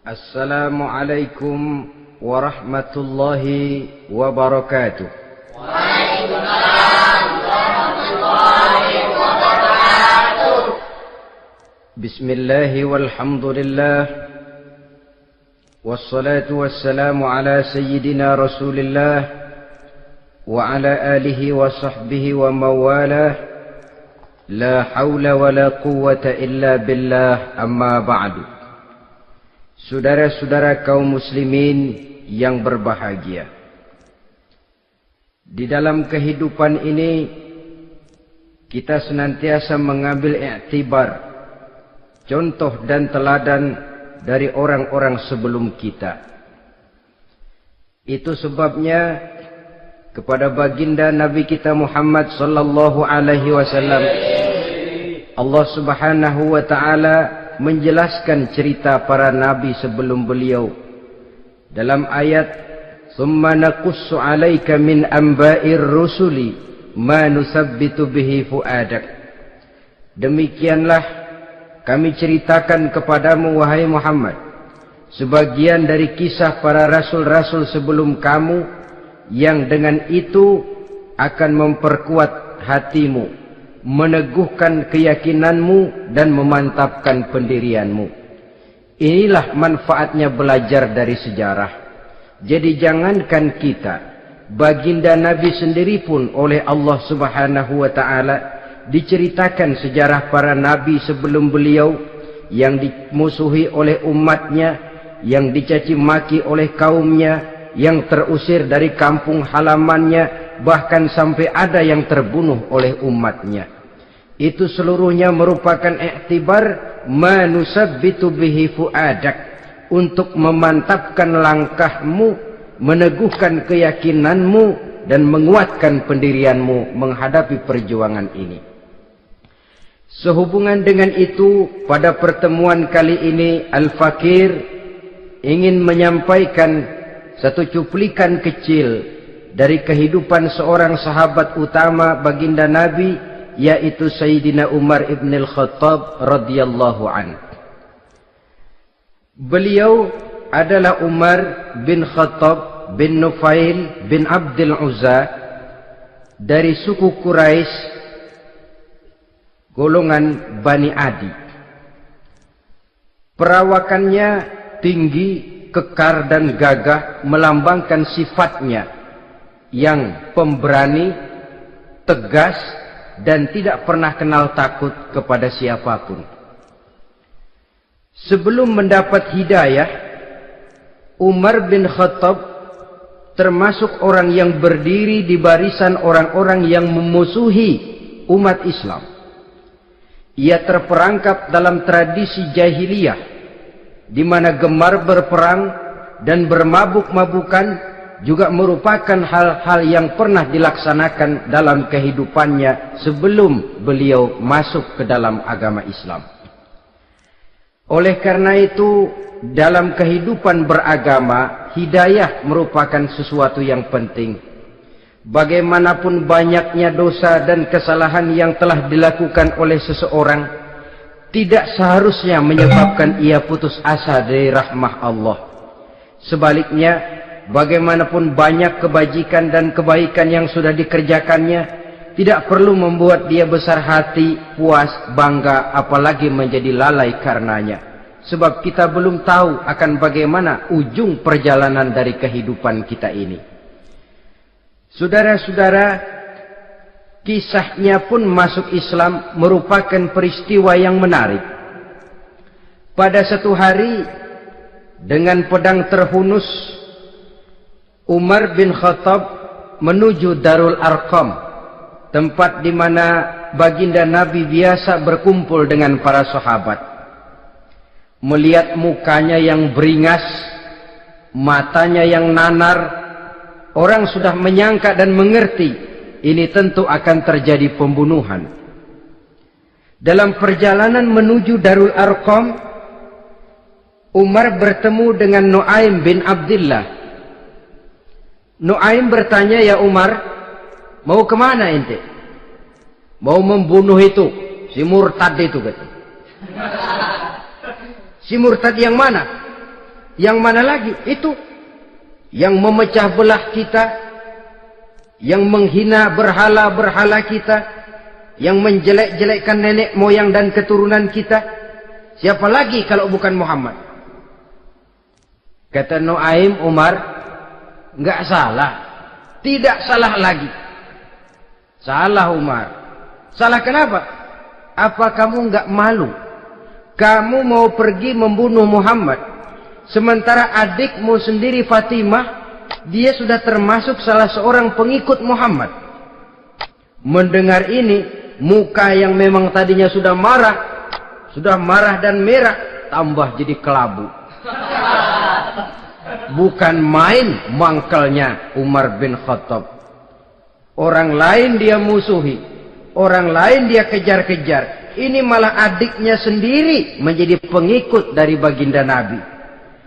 Assalamualaikum warahmatullahi wabarakatuh. Waalaikumsalam warahmatullahi wabarakatuh. Bismillahi walhamdulillah. Wassalatu wassalamu ala sayyidina Rasulillah wa ala alihi wa sahbihi wa mawalah. La hawla wa la quwwata illa billah, amma ba'du. Saudara-saudara kaum muslimin yang berbahagia, di dalam kehidupan ini kita senantiasa mengambil iktibar, contoh dan teladan dari orang-orang sebelum kita. Itu sebabnya kepada baginda Nabi kita Muhammad sallallahu alaihi wasallam Allah Subhanahu wa taala menjelaskan cerita para nabi sebelum beliau dalam ayat "Tsumma naqussu 'alaika min amba'ir rusuli ma nusabbitu bihi fu'adak." Demikianlah kami ceritakan kepadamu wahai Muhammad sebagian dari kisah para rasul-rasul sebelum kamu yang dengan itu akan memperkuat hatimu, meneguhkan keyakinanmu dan memantapkan pendirianmu. Inilah manfaatnya belajar dari sejarah. Jadi jangankan kita, baginda Nabi sendiri pun oleh Allah Subhanahu wa taala diceritakan sejarah para nabi sebelum beliau yang dimusuhi oleh umatnya, yang dicaci maki oleh kaumnya, yang terusir dari kampung halamannya, bahkan sampai ada yang terbunuh oleh umatnya. Itu seluruhnya merupakan iktibar manusabbitu bihi fuadak, untuk memantapkan langkahmu, meneguhkan keyakinanmu dan menguatkan pendirianmu menghadapi perjuangan ini. Sehubungan dengan itu, pada pertemuan kali ini Al-Fakir ingin menyampaikan satu cuplikan kecil dari kehidupan seorang sahabat utama baginda Nabi, yaitu Sayyidina Umar ibn al-Khattab radhiyallahu anhu. Beliau adalah Umar bin Khattab bin Nufail bin Abdul Uzza dari suku Quraisy golongan Bani Adi. Perawakannya tinggi, kekar dan gagah, melambangkan sifatnya yang pemberani, tegas, dan tidak pernah kenal takut kepada siapapun. Sebelum mendapat hidayah, Umar bin Khattab termasuk orang yang berdiri di barisan orang-orang yang memusuhi umat Islam. Ia terperangkap dalam tradisi jahiliyah, di mana gemar berperang dan bermabuk-mabukan juga merupakan hal-hal yang pernah dilaksanakan dalam kehidupannya sebelum beliau masuk ke dalam agama Islam. Oleh karena itu, dalam kehidupan beragama, hidayah merupakan sesuatu yang penting. Bagaimanapun banyaknya dosa dan kesalahan yang telah dilakukan oleh seseorang, tidak seharusnya menyebabkan ia putus asa dari rahmah Allah. Sebaliknya, bagaimanapun banyak kebajikan dan kebaikan yang sudah dikerjakannya, tidak perlu membuat dia besar hati, puas, bangga, apalagi menjadi lalai karenanya. Sebab kita belum tahu akan bagaimana ujung perjalanan dari kehidupan kita ini. Saudara-saudara, kisahnya pun masuk Islam merupakan peristiwa yang menarik. Pada satu hari, dengan pedang terhunus, Umar bin Khattab menuju Darul Arqam, tempat di mana baginda Nabi biasa berkumpul dengan para sahabat. Melihat mukanya yang beringas, matanya yang nanar, orang sudah menyangka dan mengerti ini tentu akan terjadi pembunuhan. Dalam perjalanan menuju Darul Arqam, Umar bertemu dengan Nuaim bin Abdullah. Nuaim bertanya, "Ya Umar, mau kemana ente?" "Mau membunuh itu, si murtad itu," kata. "Si murtad yang mana?" Yang mana lagi? Itu yang memecah belah kita, yang menghina berhala-berhala kita, yang menjelek-jelekkan nenek moyang dan keturunan kita. Siapa lagi kalau bukan Muhammad? Kata Nuaim Umar, enggak salah. Tidak salah lagi. Salah Umar. Salah kenapa? Apa kamu enggak malu? Kamu mau pergi membunuh Muhammad, sementara adikmu sendiri Fatimah, dia sudah termasuk salah seorang pengikut Muhammad. Mendengar ini, muka yang memang tadinya sudah marah dan merah, tambah jadi kelabu. Bukan main mangkelnya Umar bin Khattab. Orang lain dia musuhi, orang lain dia kejar-kejar. Ini malah adiknya sendiri menjadi pengikut dari baginda Nabi.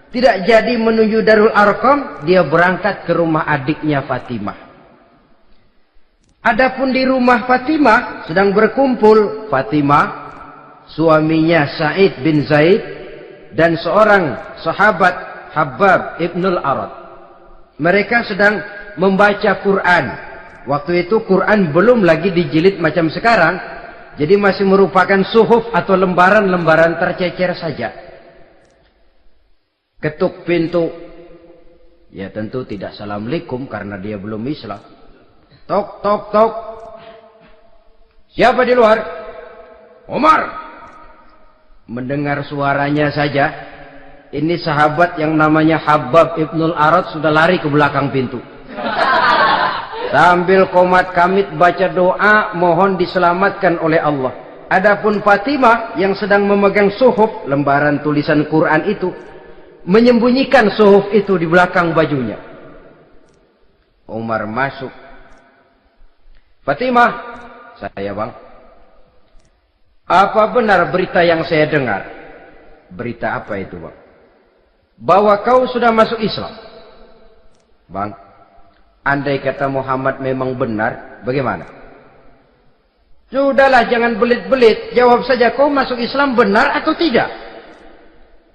Tidak jadi menuju Darul Arqam, dia berangkat ke rumah adiknya Fatimah. Adapun di rumah Fatimah sedang berkumpul Fatimah, suaminya Sa'id bin Zaid, dan seorang sahabat Habbab ibnul Arad. Mereka sedang membaca Quran. Waktu itu Quran belum lagi dijilid macam sekarang. Jadi masih merupakan suhuf atau lembaran-lembaran tercecer saja. Ketuk pintu. Ya tentu tidak assalamualaikum karena dia belum Islam. Tok, tok, tok. Siapa di luar? Umar. Mendengar suaranya saja, ini sahabat yang namanya Habbab ibnul Arad sudah lari ke belakang pintu. Sambil komat kamit baca doa mohon diselamatkan oleh Allah. Adapun Fatimah yang sedang memegang suhuf, lembaran tulisan Quran itu, menyembunyikan suhuf itu di belakang bajunya. Umar masuk. Fatimah, saya bang. Apa benar berita yang saya dengar? Berita apa itu bang? Bahwa kau sudah masuk Islam. Bang, andai kata Muhammad memang benar, bagaimana? Sudahlah, jangan belit-belit. Jawab saja, kau masuk Islam benar atau tidak?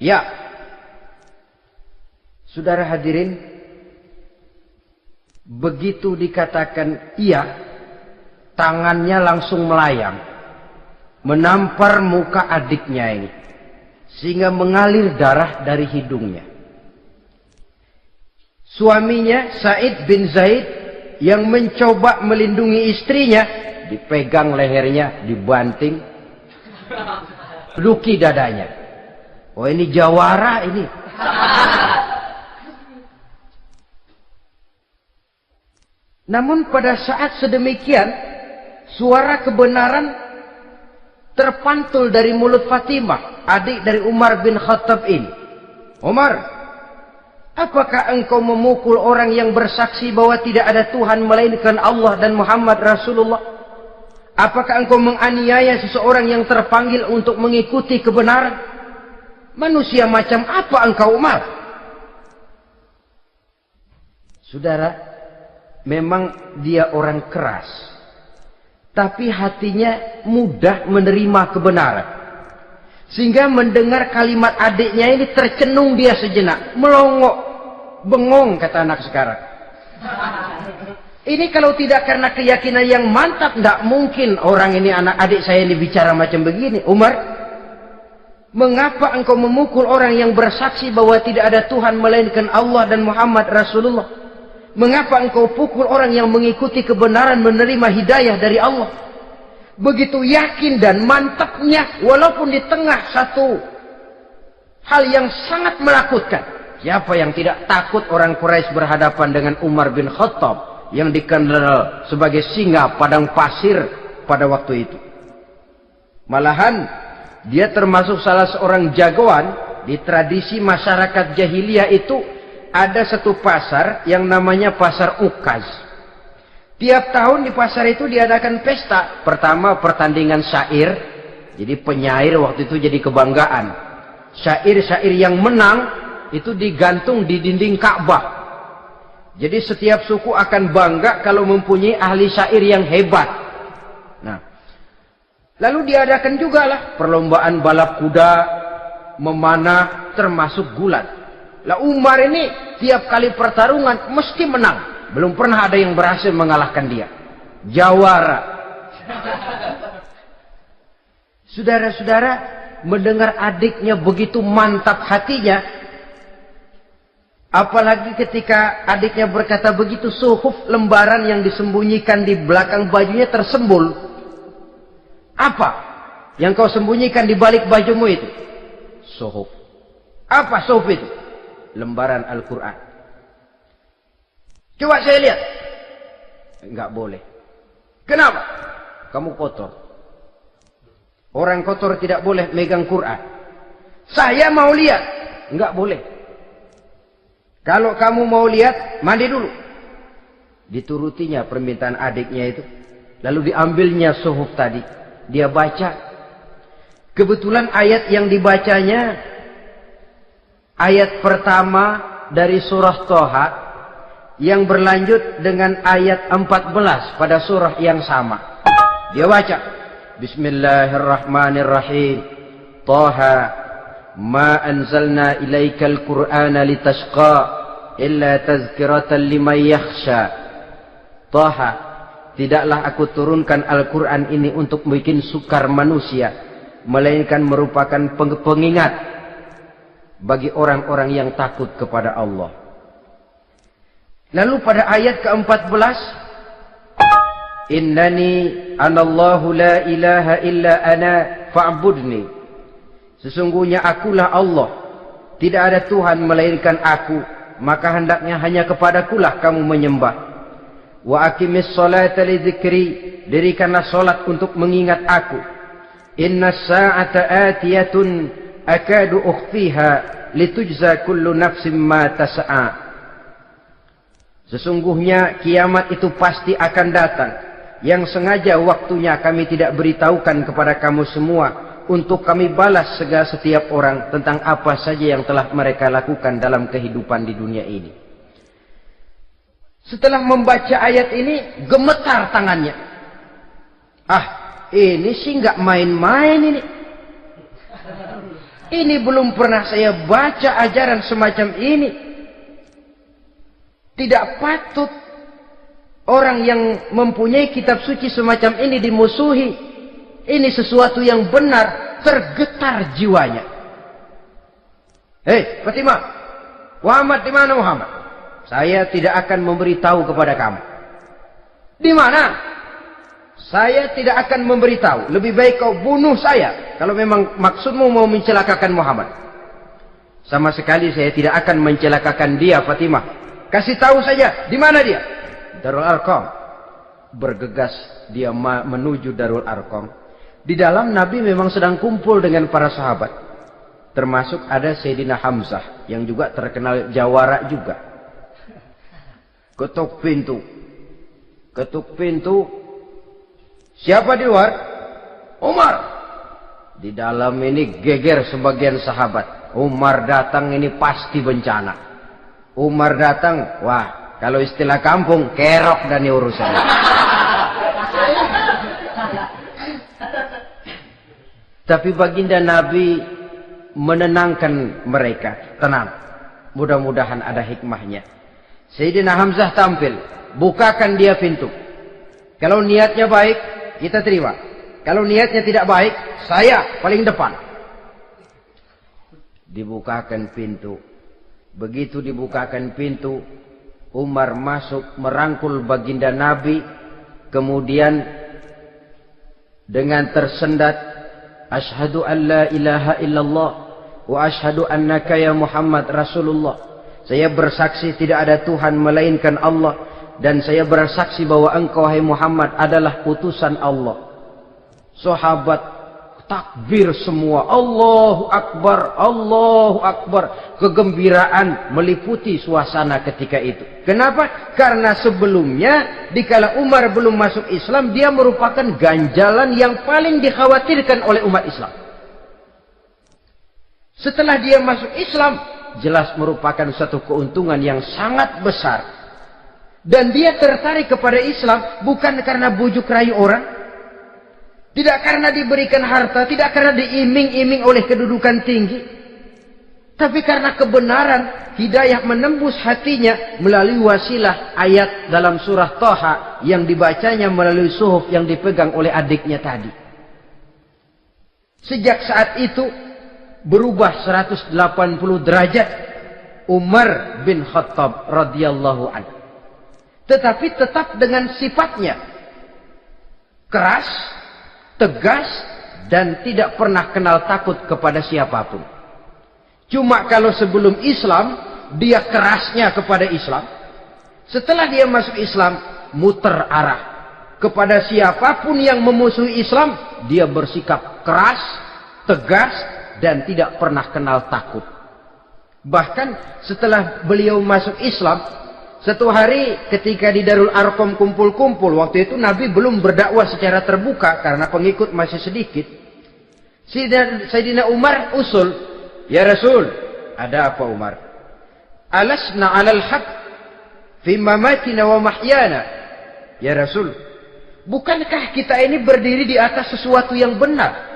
Ya. Saudara hadirin, begitu dikatakan iya, tangannya langsung melayang, menampar muka adiknya ini, sehingga mengalir darah dari hidungnya. Suaminya Sa'id bin Zaid yang mencoba melindungi istrinya, dipegang lehernya, dibanting, luki dadanya. Oh ini jawara ini. Namun pada saat sedemikian, suara kebenaran terpantul dari mulut Fatimah, adik dari Umar bin Khattab ini. Umar, apakah engkau memukul orang yang bersaksi bahwa tidak ada Tuhan melainkan Allah dan Muhammad Rasulullah? Apakah engkau menganiaya seseorang yang terpanggil untuk mengikuti kebenaran? Manusia macam apa engkau, Umar? Saudara, memang dia orang keras, tapi hatinya mudah menerima kebenaran. Sehingga mendengar kalimat adiknya ini tercenung dia sejenak, melongok, bengong kata anak sekarang. Ini kalau tidak karena keyakinan yang mantap, tidak mungkin orang ini, anak adik saya ini bicara macam begini. Umar, mengapa engkau memukul orang yang bersaksi bahwa tidak ada Tuhan melainkan Allah dan Muhammad Rasulullah? Mengapa engkau pukul orang yang mengikuti kebenaran, menerima hidayah dari Allah? Begitu yakin dan mantapnya, walaupun di tengah satu hal yang sangat menakutkan. Siapa yang tidak takut orang Quraisy berhadapan dengan Umar bin Khattab yang dikenal sebagai singa padang pasir pada waktu itu? Malahan dia termasuk salah seorang jagoan di tradisi masyarakat jahiliyah itu. Ada satu pasar yang namanya pasar Ukaz. Tiap tahun di pasar itu diadakan pesta. Pertama pertandingan syair. Jadi penyair waktu itu jadi kebanggaan. Syair-syair yang menang itu digantung di dinding Ka'bah. Jadi setiap suku akan bangga kalau mempunyai ahli syair yang hebat. Nah, lalu diadakan juga lah perlombaan balap kuda, memanah, termasuk gulat. Lah Umar ini tiap kali pertarungan mesti menang. Belum pernah ada yang berhasil mengalahkan dia. Jawara. Saudara-saudara, mendengar adiknya begitu mantap hatinya, apalagi ketika adiknya berkata begitu, suhuf, lembaran yang disembunyikan di belakang bajunya tersembul. Apa yang kau sembunyikan di balik bajumu itu? Suhuf. Apa suhuf itu? Lembaran Al-Quran. Coba saya lihat. Enggak boleh. Kenapa? Kamu kotor. Orang kotor tidak boleh megang Quran. Saya mau lihat. Enggak boleh. Kalau kamu mau lihat, mandi dulu. Diturutinya permintaan adiknya itu. Lalu diambilnya suhuf tadi. Dia baca. Kebetulan ayat yang dibacanya, ayat pertama dari surah Toha, yang berlanjut dengan ayat 14 pada surah yang sama. Dia baca, Bismillahirrahmanirrahim. Toha, ma anzalna ilaikal Qur'ana litashqa illa tazkiratan liman yakhsha. Toha, tidaklah aku turunkan Al-Quran ini untuk bikin sukar manusia, melainkan merupakan pengingat bagi orang-orang yang takut kepada Allah. Lalu pada ayat ke-14, Innani anallahu la ilaha illa ana fa'budni. Sesungguhnya akulah Allah, tidak ada Tuhan melainkan aku, maka hendaknya hanya kepadakulah kamu menyembah. Wa aqimis salata li dzikri, dirikanlah salat untuk mengingat aku. Inna sa'ata atiyatun akadu ukhfiha litujza kullu nafsin ma tas'a. Sesungguhnya kiamat itu pasti akan datang, yang sengaja waktunya kami tidak beritahukan kepada kamu semua, untuk kami balas segala setiap orang tentang apa saja yang telah mereka lakukan dalam kehidupan di dunia ini. Setelah membaca ayat ini, gemetar tangannya. Ah, ini sih nggak main-main ini. Ini belum pernah saya baca ajaran semacam ini. Tidak patut orang yang mempunyai kitab suci semacam ini dimusuhi. Ini sesuatu yang benar, tergetar jiwanya. Hei, Fatimah, Muhammad di mana Muhammad? Saya tidak akan memberitahu kepada kamu. Di mana? Saya tidak akan memberitahu. Lebih baik kau bunuh saya kalau memang maksudmu mau mencelakakan Muhammad. Sama sekali saya tidak akan mencelakakan dia, Fatimah. Kasih tahu saja, di mana dia? Darul Arqam. Bergegas dia menuju Darul Arqam. Di dalam Nabi memang sedang kumpul dengan para sahabat. Termasuk ada Sayyidina Hamzah yang juga terkenal jawara juga. Ketuk pintu. Ketuk pintu. Siapa di luar? Umar. Di dalam ini geger sebagian sahabat. Umar datang ini pasti bencana. Umar datang, wah, kalau istilah kampung, kerok dan urusan. Tapi baginda Nabi menenangkan mereka. Tenang, mudah-mudahan ada hikmahnya. Sayyidina Hamzah tampil, bukakan dia pintu. Kalau niatnya baik, kita terima. Kalau niatnya tidak baik, saya paling depan. Dibukakan pintu. Begitu dibukakan pintu, Umar masuk merangkul baginda Nabi, kemudian dengan tersendat, Ashhadu an la ilaha illallah wa ashhadu annaka ya Muhammad Rasulullah. Saya bersaksi tidak ada Tuhan melainkan Allah, dan saya bersaksi bahwa engkau hai Muhammad adalah utusan Allah. Sahabat takbir semua, Allahu Akbar, Allahu Akbar. Kegembiraan meliputi suasana ketika itu. Kenapa? Karena sebelumnya, dikala Umar belum masuk Islam, dia merupakan ganjalan yang paling dikhawatirkan oleh umat Islam. Setelah dia masuk Islam, jelas merupakan satu keuntungan yang sangat besar. Dan dia tertarik kepada Islam bukan karena bujuk rayu orang, tidak karena diberikan harta, tidak karena diiming-iming oleh kedudukan tinggi, Tapi karena kebenaran, hidayah menembus hatinya melalui wasilah ayat dalam surah Thaha yang dibacanya melalui suhuf yang dipegang oleh adiknya tadi. Sejak saat itu berubah 180 derajat Umar bin Khattab radhiyallahu anhu. Tetapi tetap dengan sifatnya keras, tegas, dan tidak pernah kenal takut kepada siapapun. Cuma kalau sebelum Islam, dia kerasnya kepada Islam. Setelah dia masuk Islam, muter arah. Kepada siapapun yang memusuhi Islam, dia bersikap keras, tegas, dan tidak pernah kenal takut. Bahkan setelah beliau masuk Islam, satu hari ketika di Darul Arqam kumpul-kumpul, waktu itu Nabi belum berdakwah secara terbuka karena pengikut masih sedikit. Sayyidina Umar usul, "Ya Rasul, ada apa Umar? Alasna 'alal haq fi mamatina wa mahyana." Ya Rasul, bukankah kita ini berdiri di atas sesuatu yang benar?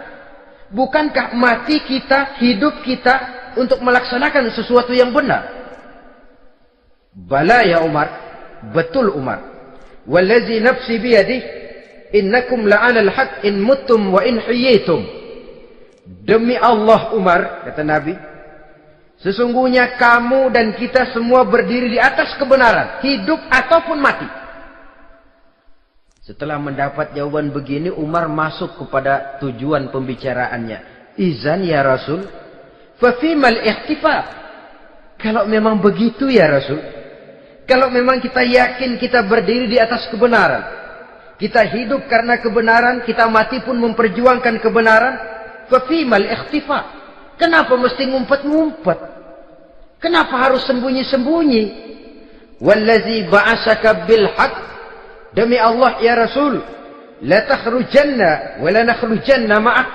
Bukankah mati kita, hidup kita untuk melaksanakan sesuatu yang benar? Bala ya Umar, betul Umar. Wallazi nafsi biyadih, innakum la'alal haq in muttum wa in hiyitum. Demi Allah Umar, kata Nabi, sesungguhnya kamu dan kita semua berdiri di atas kebenaran, hidup ataupun mati. Setelah mendapat jawaban begini, Umar masuk kepada tujuan pembicaraannya. Izan ya Rasul, fafimal ihtifal. Kalau memang begitu ya Rasul, kalau memang kita yakin kita berdiri di atas kebenaran, kita hidup karena kebenaran, kita mati pun memperjuangkan kebenaran, fafimal ikhtifa. Kenapa mesti ngumpet-ngumpet? Kenapa harus sembunyi-sembunyi? Wallazi ba'asaka bil haq, demi Allah ya Rasul, la takhrujanna wa la nakhrujanna ma'ak.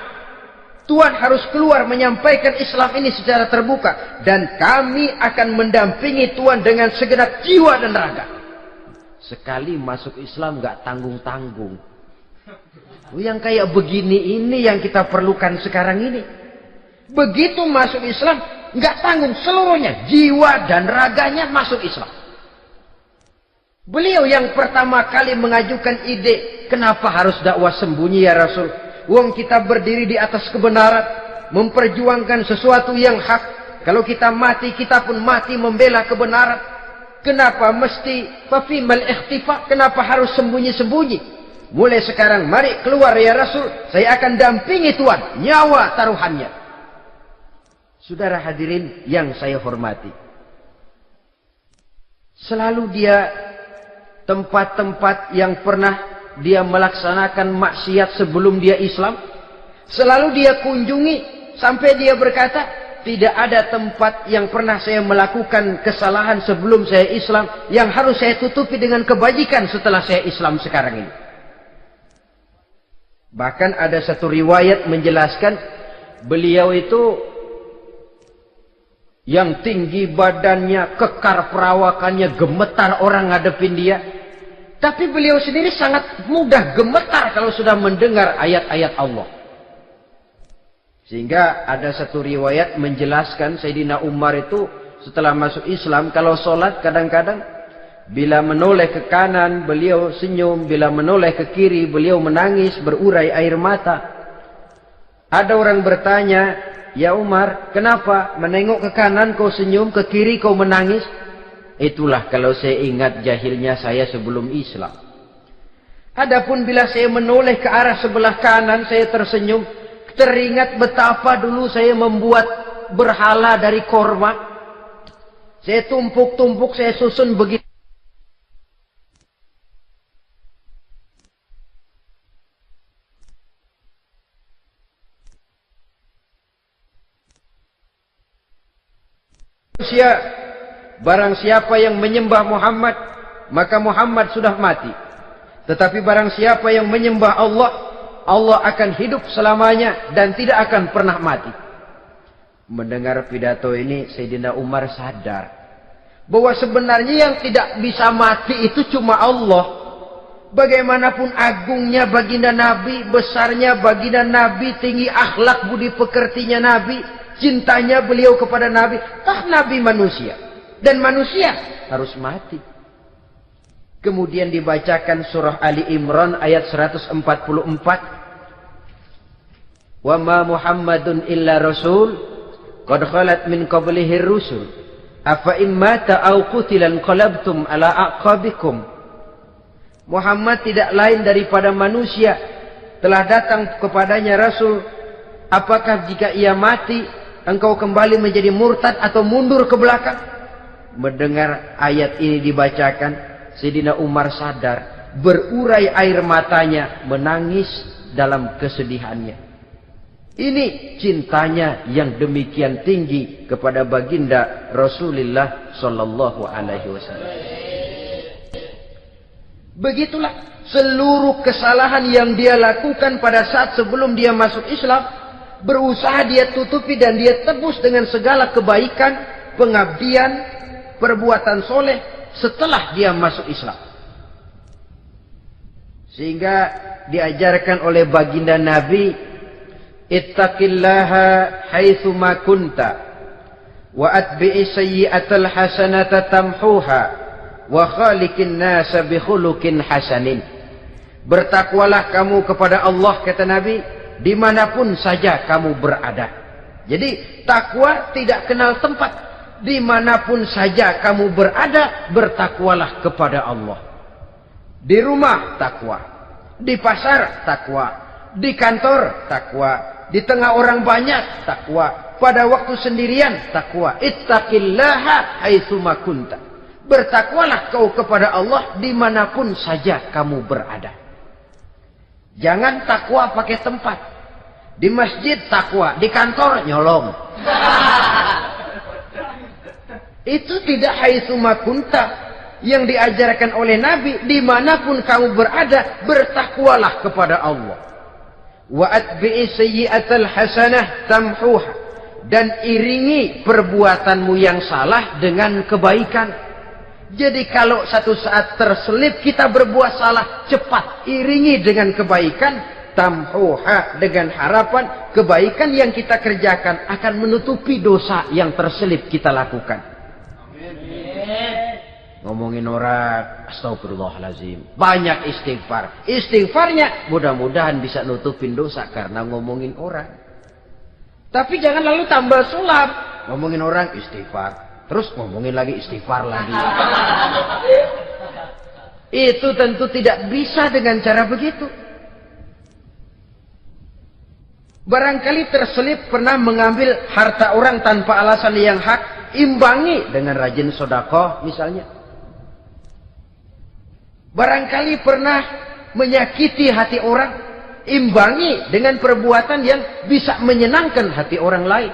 Tuhan harus keluar menyampaikan Islam ini secara terbuka, dan kami akan mendampingi Tuhan dengan segenap jiwa dan raga. Sekali masuk Islam gak tanggung-tanggung. Yang kayak begini ini yang kita perlukan sekarang ini. Begitu masuk Islam, nggak tanggung seluruhnya, jiwa dan raganya masuk Islam. Beliau yang pertama kali mengajukan ide, kenapa harus dakwah sembunyi ya Rasul? Wong kita berdiri di atas kebenaran, memperjuangkan sesuatu yang hak. Kalau kita mati, kita pun mati membela kebenaran. Kenapa mesti fafimal ikhtifa? Kenapa harus sembunyi-sembunyi? Mulai sekarang mari keluar ya Rasul, saya akan dampingi Tuhan, nyawa taruhannya. Saudara hadirin yang saya hormati, selalu dia tempat-tempat yang pernah dia melaksanakan maksiat sebelum dia Islam, selalu dia kunjungi sampai dia berkata, tidak ada tempat yang pernah saya melakukan kesalahan sebelum saya Islam yang harus saya tutupi dengan kebajikan setelah saya Islam sekarang ini. Bahkan ada satu riwayat menjelaskan beliau itu yang tinggi badannya, kekar perawakannya, gemetar orang ngadepin dia. Tapi beliau sendiri sangat mudah gemetar kalau sudah mendengar ayat-ayat Allah. Sehingga ada satu riwayat menjelaskan Sayyidina Umar itu setelah masuk Islam, kalau sholat kadang-kadang bila menoleh ke kanan beliau senyum, bila menoleh ke kiri beliau menangis berurai air mata. Ada orang bertanya, ya Umar, kenapa menengok ke kanan kau senyum, ke kiri kau menangis? Itulah kalau saya ingat jahilnya saya sebelum Islam. Adapun bila saya menoleh ke arah sebelah kanan saya tersenyum, teringat betapa dulu saya membuat berhala dari korma. Saya tumpuk-tumpuk, saya susun begitu. Barang siapa yang menyembah Muhammad, maka Muhammad sudah mati. Tetapi barang siapa yang menyembah Allah, Allah akan hidup selamanya dan tidak akan pernah mati. Mendengar pidato ini, Sayyidina Umar sadar bahwa sebenarnya yang tidak bisa mati itu cuma Allah. Bagaimanapun agungnya baginda Nabi, besarnya baginda Nabi, tinggi akhlak budi pekertinya Nabi, cintanya beliau kepada Nabi. Toh Nabi manusia. Dan manusia harus mati. Kemudian dibacakan surah Ali Imran ayat 144. Wa ma Muhammadun illa rasul qad khalat min qablihi rusul afa in mata aw qutila qalabtum ala aqabikum. Muhammad tidak lain daripada manusia, telah datang kepadanya rasul. Apakah jika ia mati engkau kembali menjadi murtad atau mundur ke belakang? Mendengar ayat ini dibacakan, Sayyidina Umar sadar, berurai air matanya, menangis dalam kesedihannya. Ini cintanya yang demikian tinggi kepada baginda Rasulullah sallallahu alaihi wasallam. Begitulah seluruh kesalahan yang dia lakukan pada saat sebelum dia masuk Islam, berusaha dia tutupi dan dia tebus dengan segala kebaikan, pengabdian, perbuatan soleh setelah dia masuk Islam. Sehingga diajarkan oleh baginda Nabi, ittaqillaha haitsu ma kunta wa atbi'i sayyi'atal hasanata tamhuha wa khaliqin nasa bi khuluqin hasanin. Bertakwalah kamu kepada Allah, kata Nabi, dimanapun saja kamu berada. Jadi takwa tidak kenal tempat. Dimanapun saja kamu berada, bertakwalah kepada Allah. Di rumah takwa, di pasar takwa, di kantor takwa, di tengah orang banyak takwa, pada waktu sendirian takwa. Ittaqillaha haitsu ma kunta. Bertakwalah kau kepada Allah dimanapun saja kamu berada. Jangan takwa pakai tempat. Di masjid takwa, di kantor nyolong. Itu tidak haitsu ma kunta. Yang diajarkan oleh Nabi, dimanapun kamu berada, bertakwalah kepada Allah. Wa atbi'i sayyi'atal hasanah tamhuha. Dan iringi perbuatanmu yang salah dengan kebaikan. Jadi kalau satu saat terselip kita berbuat salah, cepat iringi dengan kebaikan. Tamhuha, dengan harapan kebaikan yang kita kerjakan akan menutupi dosa yang terselip kita lakukan. Ngomongin orang, astagfirullahalazim, banyak istighfar. Istighfarnya mudah-mudahan bisa nutupin dosa karena ngomongin orang. Tapi jangan lalu tambah sulap. Ngomongin orang istighfar, terus ngomongin lagi istighfar lagi. Itu tentu tidak bisa dengan cara begitu. Barangkali terselip pernah mengambil harta orang tanpa alasan yang hak, imbangi dengan rajin sedekah misalnya. Barangkali pernah menyakiti hati orang, imbangi dengan perbuatan yang bisa menyenangkan hati orang lain.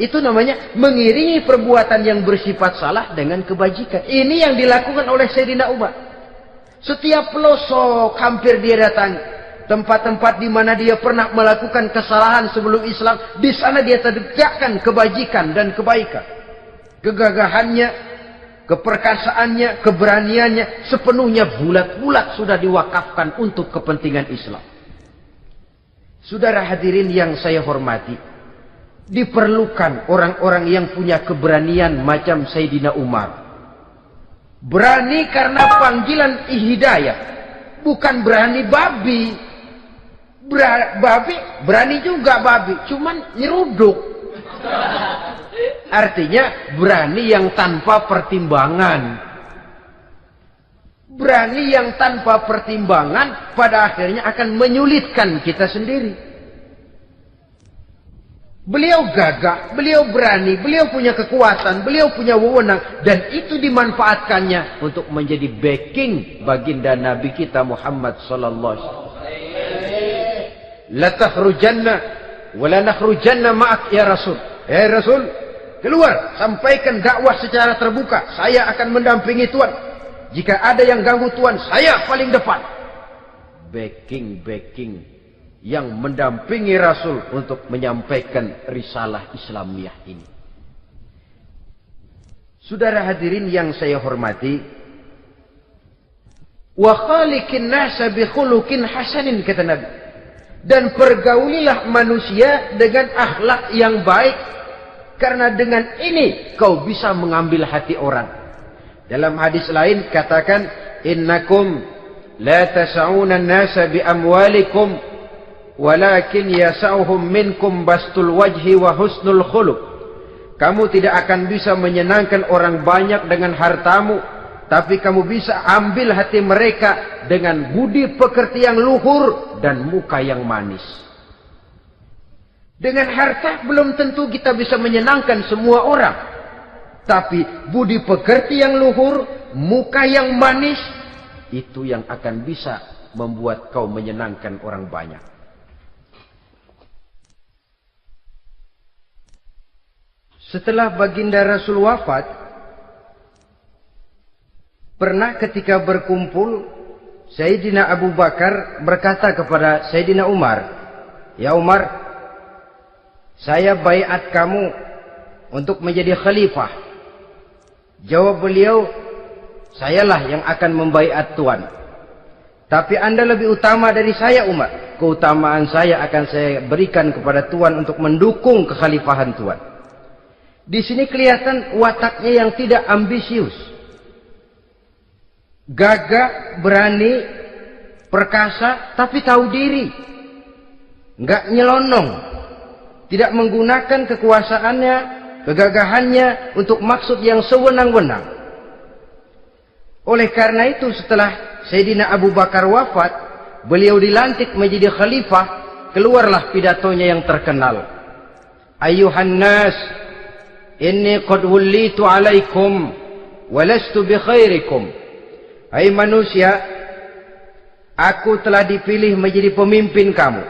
Itu namanya mengiringi perbuatan yang bersifat salah dengan kebajikan. Ini yang dilakukan oleh Sayyidina Umar. Setiap pelosok hampir dia datangi. Tempat-tempat di mana dia pernah melakukan kesalahan sebelum Islam, di sana dia tegakkan kebajikan dan kebaikan. Kegagahannya, keperkasaannya, keberaniannya sepenuhnya bulat-bulat sudah diwakafkan untuk kepentingan Islam. Saudara hadirin yang saya hormati, diperlukan orang-orang yang punya keberanian macam Sayyidina Umar. Berani karena panggilan hidayah, bukan berani babi. Babi berani juga babi, cuman nyeruduk. Artinya berani yang tanpa pertimbangan. Berani yang tanpa pertimbangan pada akhirnya akan menyulitkan kita sendiri. Beliau gagah, beliau berani, beliau punya kekuatan, beliau punya wewenang, dan itu dimanfaatkannya untuk menjadi backing baginda Nabi kita Muhammad sallallahu alaihi wasallam. La takhrujanna wa la nakhrujanna ma'ak ya Rasul. Ya Rasul, keluar, sampaikan dakwah secara terbuka. Saya akan mendampingi Tuhan. Jika ada yang ganggu Tuhan, saya paling depan. Backing yang mendampingi Rasul untuk menyampaikan risalah Islamiyah ini. Saudara hadirin yang saya hormati, wa khaliqin nasa bi khuluqin hasanin, kata Nabi. Dan pergaulilah manusia dengan akhlak yang baik, Karena dengan ini kau bisa mengambil hati orang. Dalam hadis lain katakan, innakum la tas'una an-nasa bi amwalikum walakin yas'uhum minkum bastul wajhi wa husnul khuluq. Kamu tidak akan bisa menyenangkan orang banyak dengan hartamu, tapi kamu bisa ambil hati mereka dengan budi pekerti yang luhur dan muka yang manis. Dengan harta belum tentu kita bisa menyenangkan semua orang. Tapi budi pekerti yang luhur, muka yang manis, itu yang akan bisa membuat kau menyenangkan orang banyak. Setelah baginda Rasul wafat, pernah ketika berkumpul, Sayyidina Abu Bakar berkata kepada Sayyidina Umar, "Ya Umar, saya baiat kamu untuk menjadi khalifah." Jawab beliau, "Sayalah yang akan membaiat Tuan. Tapi Anda lebih utama dari saya, Umar. Keutamaan saya akan saya berikan kepada Tuan untuk mendukung kekhalifahan Tuan." Di sini kelihatan wataknya yang tidak ambisius. Gagah, berani, perkasa, tapi tahu diri. Enggak nyelonong. Tidak menggunakan kekuasaannya, kegagahannya untuk maksud yang sewenang-wenang. Oleh karena itu setelah Sayyidina Abu Bakar wafat, beliau dilantik menjadi khalifah, keluarlah pidatonya yang terkenal. Ayuhan nas, inni qad wullitu alaikum walastu bi khairikum. Hai manusia, aku telah dipilih menjadi pemimpin kamu,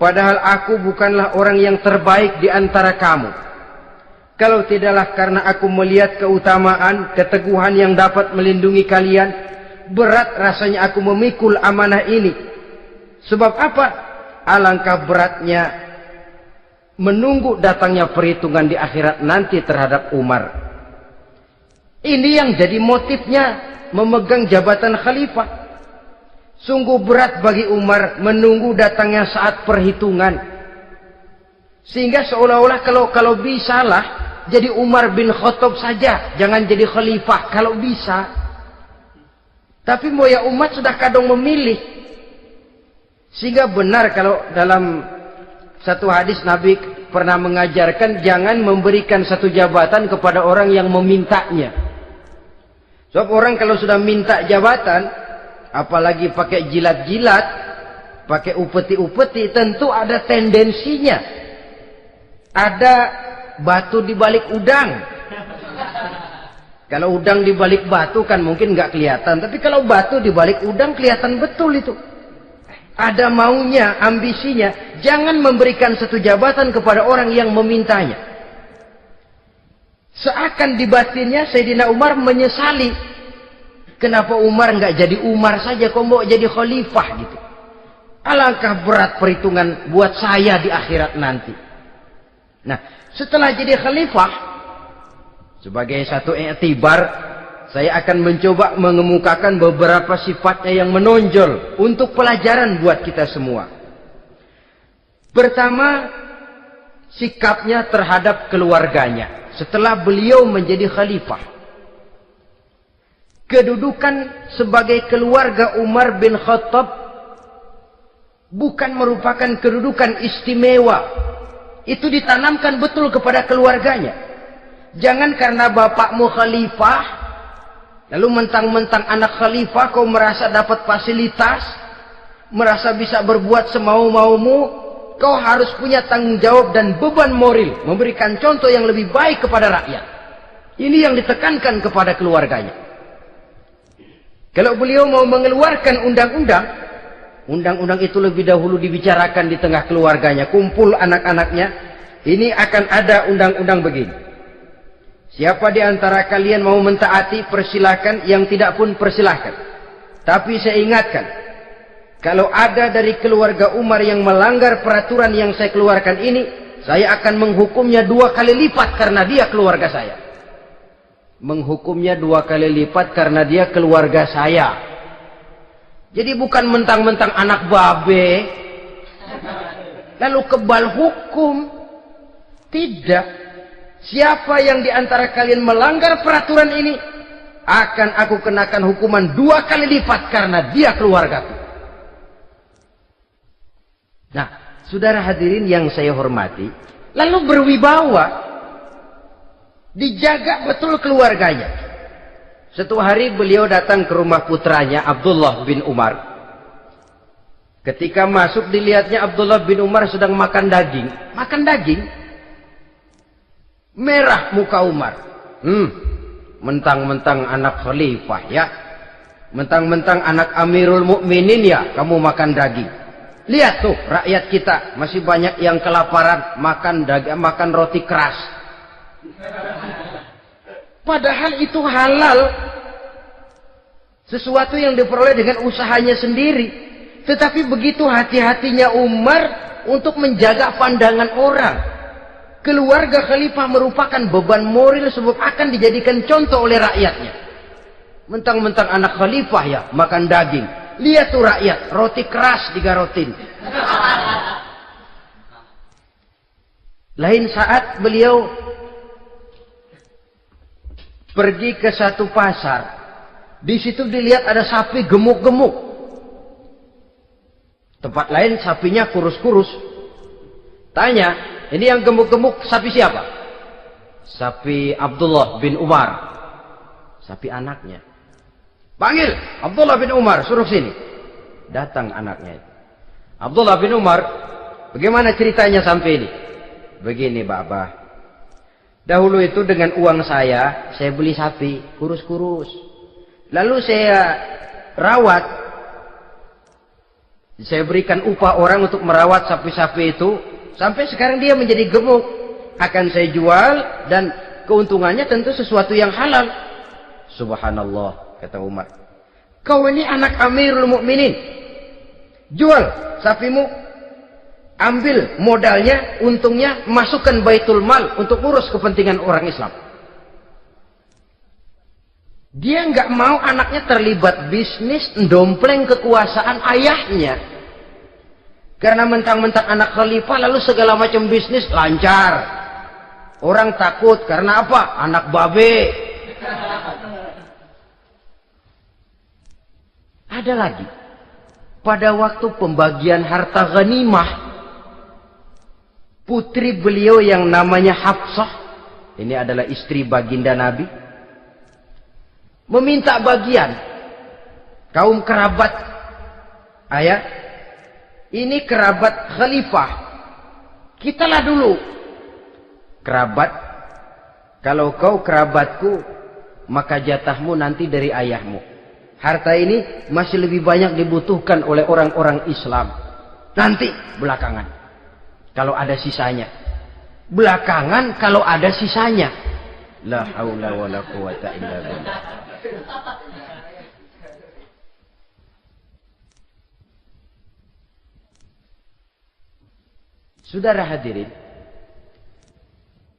padahal aku bukanlah orang yang terbaik di antara kamu. Kalau tidaklah karena aku melihat keutamaan, keteguhan yang dapat melindungi kalian, berat rasanya aku memikul amanah ini. Sebab apa? Alangkah beratnya menunggu datangnya perhitungan di akhirat nanti terhadap Umar. Ini yang jadi motifnya memegang jabatan khalifah. Sungguh berat bagi Umar menunggu datangnya saat perhitungan. Sehingga seolah-olah kalau bisalah jadi Umar bin Khattab saja, jangan jadi khalifah kalau bisa. Tapi moya umat sudah kadang memilih. Sehingga benar kalau dalam satu hadis Nabi pernah mengajarkan jangan memberikan satu jabatan kepada orang yang memintanya. Sebab orang kalau sudah minta jabatan, apalagi pakai jilat-jilat, pakai upeti-upeti, tentu ada tendensinya. Ada batu di balik udang. Kalau udang di balik batu kan mungkin nggak kelihatan, tapi kalau batu di balik udang kelihatan betul itu. Ada maunya, ambisinya. Jangan memberikan satu jabatan kepada orang yang memintanya. Seakan di batinnya Sayyidina Umar menyesali. Kenapa Umar nggak jadi Umar saja, kok mau jadi khalifah gitu. Alangkah berat perhitungan buat saya di akhirat nanti. Nah, setelah jadi khalifah, sebagai satu i'tibar, saya akan mencoba mengemukakan beberapa sifatnya yang menonjol untuk pelajaran buat kita semua. Pertama, sikapnya terhadap keluarganya setelah beliau menjadi khalifah. Kedudukan sebagai keluarga Umar bin Khattab bukan merupakan kedudukan istimewa. Itu ditanamkan betul kepada keluarganya. Jangan karena bapakmu khalifah, lalu mentang-mentang anak khalifah kau merasa dapat fasilitas, merasa bisa berbuat semau-maumu, kau harus punya tanggung jawab dan beban moral, memberikan contoh yang lebih baik kepada rakyat. Ini yang ditekankan kepada keluarganya. Kalau beliau mau mengeluarkan undang-undang, undang-undang itu lebih dahulu dibicarakan di tengah keluarganya, kumpul anak-anaknya, ini akan ada undang-undang begini. Siapa di antara kalian mau mentaati, persilahkan. Yang tidak pun persilahkan. Tapi saya ingatkan, kalau ada dari keluarga Umar yang melanggar peraturan yang saya keluarkan ini, saya akan menghukumnya 2 kali lipat karena dia keluarga saya. Menghukumnya 2 kali lipat karena dia keluarga saya. Jadi bukan mentang-mentang anak babe, lalu kebal hukum. Tidak. siapa yang di antara kalian melanggar peraturan ini, akan aku kenakan hukuman 2 kali lipat karena dia keluargaku. Nah, saudara hadirin yang saya hormati, lalu berwibawa, dijaga betul keluarganya. Suatu hari beliau datang ke rumah putranya Abdullah bin Umar. Ketika masuk dilihatnya Abdullah bin Umar sedang makan daging. Makan daging. Merah muka Umar. Mentang-mentang anak khalifah ya. Mentang-mentang anak Amirul Mukminin ya, kamu makan daging. Lihat tuh rakyat kita masih banyak yang kelaparan, makan daging, makan roti keras. Padahal itu halal. Sesuatu yang diperoleh dengan usahanya sendiri. Tetapi begitu hati-hatinya Umar untuk menjaga pandangan orang. Keluarga khalifah merupakan beban moral sebab akan dijadikan contoh oleh rakyatnya. Mentang-mentang anak khalifah ya, makan daging. Lihat tuh rakyat, roti keras digarotin. Lain saat beliau pergi ke satu pasar. Di situ dilihat ada sapi gemuk-gemuk. Tempat lain sapinya kurus-kurus. Tanya, ini yang gemuk-gemuk sapi siapa? Sapi Abdullah bin Umar. Sapi anaknya. Panggil Abdullah bin Umar, suruh sini. Datang anaknya itu. Abdullah bin Umar, bagaimana ceritanya sampai ini? Begini, Bapak. Dahulu itu dengan uang saya beli sapi kurus-kurus. Lalu saya rawat. Saya berikan upah orang untuk merawat sapi-sapi itu. Sampai sekarang dia menjadi gemuk. Akan saya jual dan keuntungannya tentu sesuatu yang halal. Subhanallah, kata Umar. Kau ini anak Amirul Mukminin. Jual sapimu. Ambil modalnya, untungnya, masukkan baitul mal untuk urus kepentingan orang Islam. Dia nggak mau anaknya terlibat bisnis, ndompleng kekuasaan ayahnya. Karena mentang-mentang anak khalifah lalu segala macam bisnis lancar. Orang takut karena apa? Anak babe. Ada lagi. Pada waktu pembagian harta ghanimah, putri beliau yang namanya Hafsah, ini adalah istri baginda Nabi, meminta bagian. Kaum kerabat ayah, ini kerabat khalifah, kitalah dulu kerabat. Kalau kau kerabatku, maka jatahmu nanti dari ayahmu. Harta ini masih lebih banyak dibutuhkan oleh orang-orang Islam. Nanti belakangan, kalau ada sisanya. Belakangan kalau ada sisanya. La haula wala quwata illa billah. Saudara hadirin,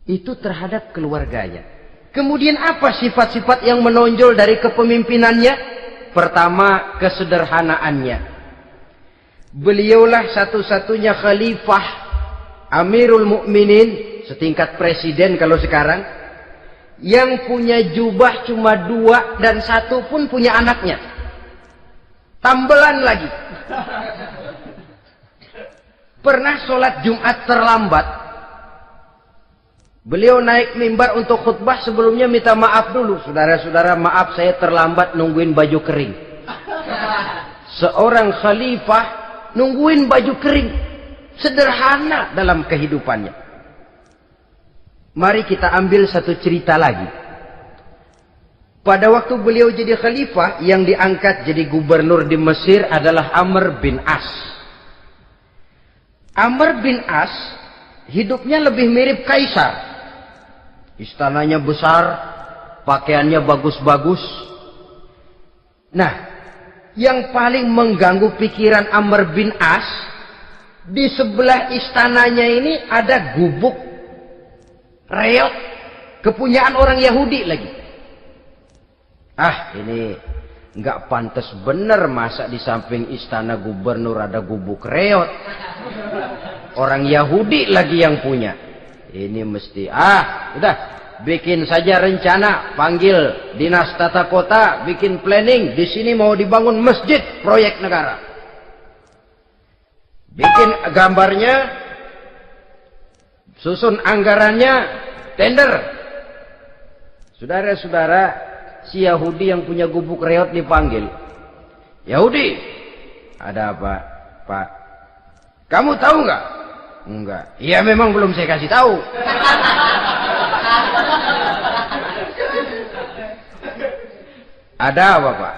itu terhadap keluarganya. Kemudian apa sifat-sifat yang menonjol dari kepemimpinannya? Pertama, kesederhanaannya. Beliaulah satu-satunya khalifah, Amirul Mukminin, setingkat presiden kalau sekarang, yang punya jubah cuma 2 dan 1 pun punya anaknya. Tambelan lagi. Pernah sholat Jumat terlambat. Beliau naik mimbar untuk khutbah, sebelumnya minta maaf dulu. Saudara-saudara, maaf saya terlambat nungguin baju kering. Seorang khalifah nungguin baju kering. Sederhana dalam kehidupannya. Mari kita ambil satu cerita lagi. Pada waktu beliau jadi khalifah, yang diangkat jadi gubernur di Mesir adalah Amr bin As. Amr bin As hidupnya lebih mirip kaisar. Istananya besar, pakaiannya bagus-bagus. Nah, yang paling mengganggu pikiran Amr bin As, di sebelah istananya ini ada gubuk reot, kepunyaan orang Yahudi lagi. Ah, ini nggak pantas bener, masa di samping istana gubernur ada gubuk reot. Orang Yahudi lagi yang punya. Ini mesti, udah, bikin saja rencana, panggil dinas tata kota, bikin planning, di sini mau dibangun masjid, proyek negara. Bikin gambarnya, susun anggarannya, tender. Saudara-saudara, si Yahudi yang punya gubuk reot dipanggil. Yahudi, ada apa, Pak? Kamu tahu nggak? Enggak. Iya, memang belum saya kasih tahu. Ada apa, Pak?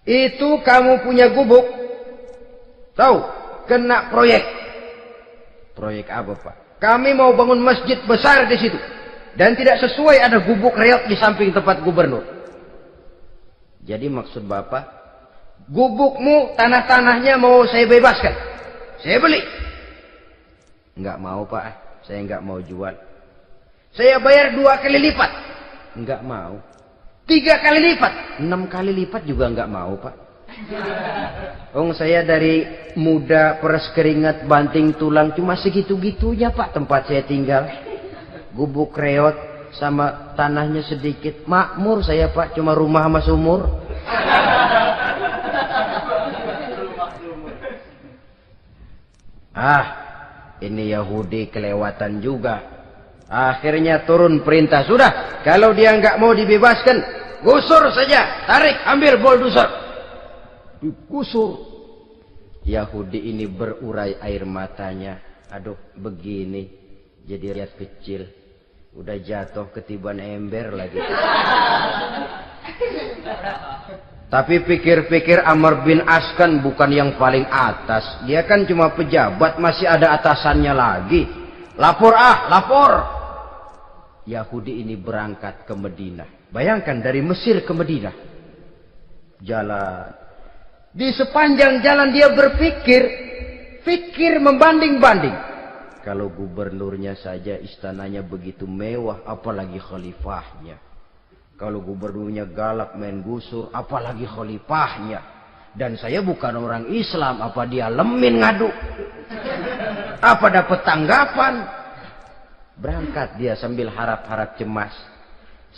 Itu kamu punya gubuk. Tahu? Kena proyek. Proyek apa, Pak? Kami mau bangun masjid besar di situ. Dan tidak sesuai ada gubuk reot di samping tempat gubernur. Jadi maksud Bapak, gubukmu, tanah-tanahnya mau saya bebaskan. Saya beli. Enggak mau, Pak. Saya enggak mau jual. Saya bayar 2 kali lipat. Enggak mau. 3 kali lipat. 6 kali lipat juga enggak mau, Pak. Saya dari muda peres keringat banting tulang cuma segitu-gitunya, Pak, tempat saya tinggal. Gubuk reot sama tanahnya sedikit. Makmur saya, Pak, cuma rumah sama sumur. Ini Yahudi kelewatan juga. Akhirnya turun perintah, sudah, kalau dia nggak mau dibebaskan, gusur saja, tarik, ambil bulldozer. Digusur. Yahudi ini berurai air matanya. Aduh, begini, jadi rakyat kecil, udah jatuh ketiban ember lagi. Tapi pikir-pikir Amr bin As kan bukan yang paling atas. Dia kan cuma pejabat, masih ada atasannya lagi. Lapor, lapor. Yahudi ini berangkat ke Madinah. Bayangkan dari Mesir ke Madinah. Jalan. Di sepanjang jalan dia pikir membanding-banding. Kalau gubernurnya saja istananya begitu mewah, apalagi khalifahnya. Kalau gubernurnya galak main gusur, apalagi khalifahnya. Dan saya bukan orang Islam, apa dia lemin ngadu? Apa dapat tanggapan? Berangkat dia sambil harap-harap cemas.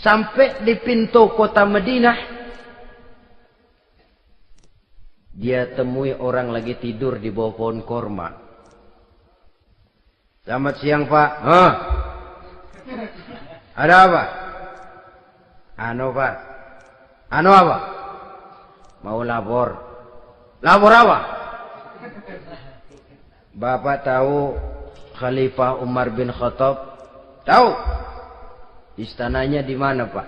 Sampai di pintu kota Madinah, dia temui orang lagi tidur di bawah pohon korma. Selamat siang, Pak. Ada apa? Pak. Apa? Mau lapor. Lapor apa? Bapak tahu Khalifah Umar bin Khattab? Tahu. Istananya di mana, Pak?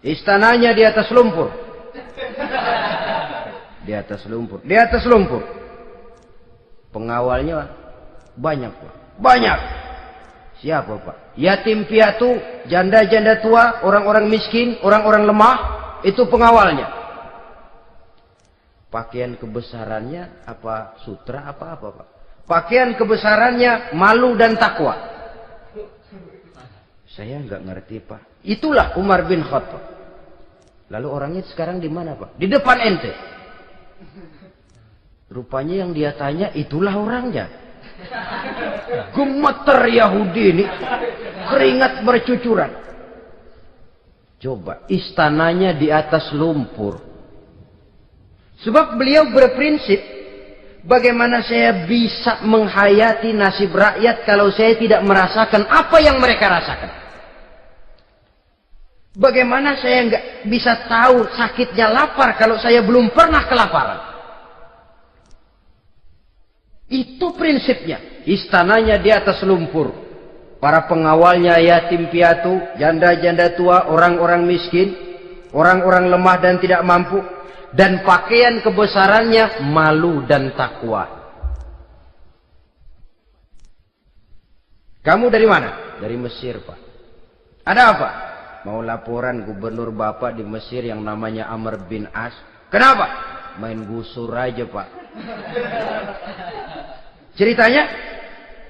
Istananya di atas lumpur. Di atas lumpur. Di atas lumpur. Pengawalnya banyak, Pak. Banyak. Siapa, Pak? Yatim piatu, janda-janda tua, orang-orang miskin, orang-orang lemah, itu pengawalnya. Pakaian kebesarannya apa sutra apa, Pak? Pakaian kebesarannya malu dan takwa. Saya nggak ngerti, Pak. Itulah Umar bin Khattab. Lalu orangnya sekarang di mana, Pak? Di depan ente. Rupanya yang dia tanya itulah orangnya. Gemeter Yahudi ini, keringat bercucuran. Coba, istananya di atas lumpur. Sebab beliau berprinsip, bagaimana saya bisa menghayati nasib rakyat kalau saya tidak merasakan apa yang mereka rasakan? Bagaimana saya nggak bisa tahu sakitnya lapar kalau saya belum pernah kelaparan? Itu prinsipnya. Istananya di atas lumpur. Para pengawalnya yatim piatu, janda-janda tua, orang-orang miskin, orang-orang lemah dan tidak mampu. Dan pakaian kebesarannya malu dan takwa. Kamu dari mana? Dari Mesir, Pak. Ada apa? Mau laporan gubernur Bapak di Mesir yang namanya Amr bin As. Kenapa? Main gusur aja, Pak. Ceritanya?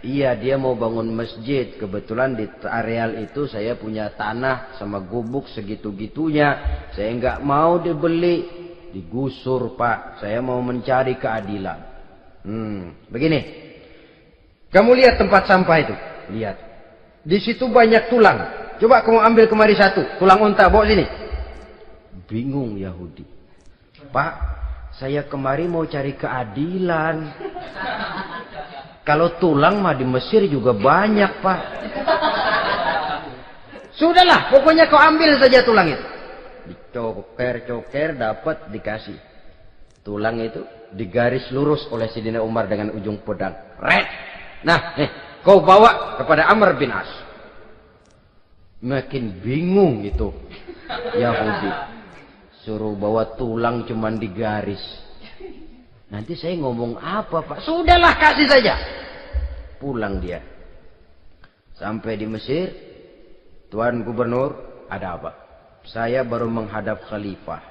Iya, dia mau bangun masjid. Kebetulan di areal itu saya punya tanah sama gubuk segitu-gitunya. Saya nggak mau dibeli, digusur, Pak. Saya mau mencari keadilan. Begini. Kamu lihat tempat sampah itu. lihat. Di situ banyak tulang. Coba kamu ambil kemari satu, tulang unta, bawa sini. Bingung Yahudi. Pak, saya kemari mau cari keadilan. Kalau tulang mah di Mesir juga banyak, Pak. Sudahlah, pokoknya kau ambil saja tulang itu. Dicoker-coker, dapat, dikasih. Tulang itu digaris lurus oleh Sayyidina Umar dengan ujung pedang. Red. Nah, kau bawa kepada Amr bin As. Makin bingung itu Yahudi. Suruh bawa tulang cuman digaris. Nanti saya ngomong apa, Pak? Sudahlah, kasih saja. Pulang dia. Sampai di Mesir, Tuan Gubernur, ada apa? Saya baru menghadap khalifah.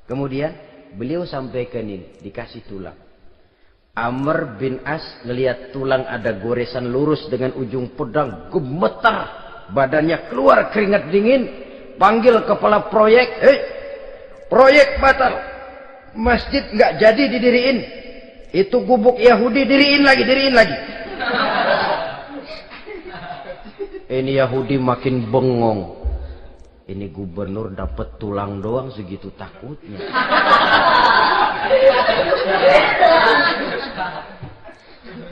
Kemudian beliau sampaikan ini, dikasih tulang. Amr bin As ngelihat tulang ada goresan lurus dengan ujung pedang, gemetar. Badannya keluar keringat dingin, panggil kepala proyek, proyek batal, masjid nggak jadi didiriin, itu gubuk Yahudi diriin lagi. Ini Yahudi makin bengong, ini gubernur dapat tulang doang segitu takutnya.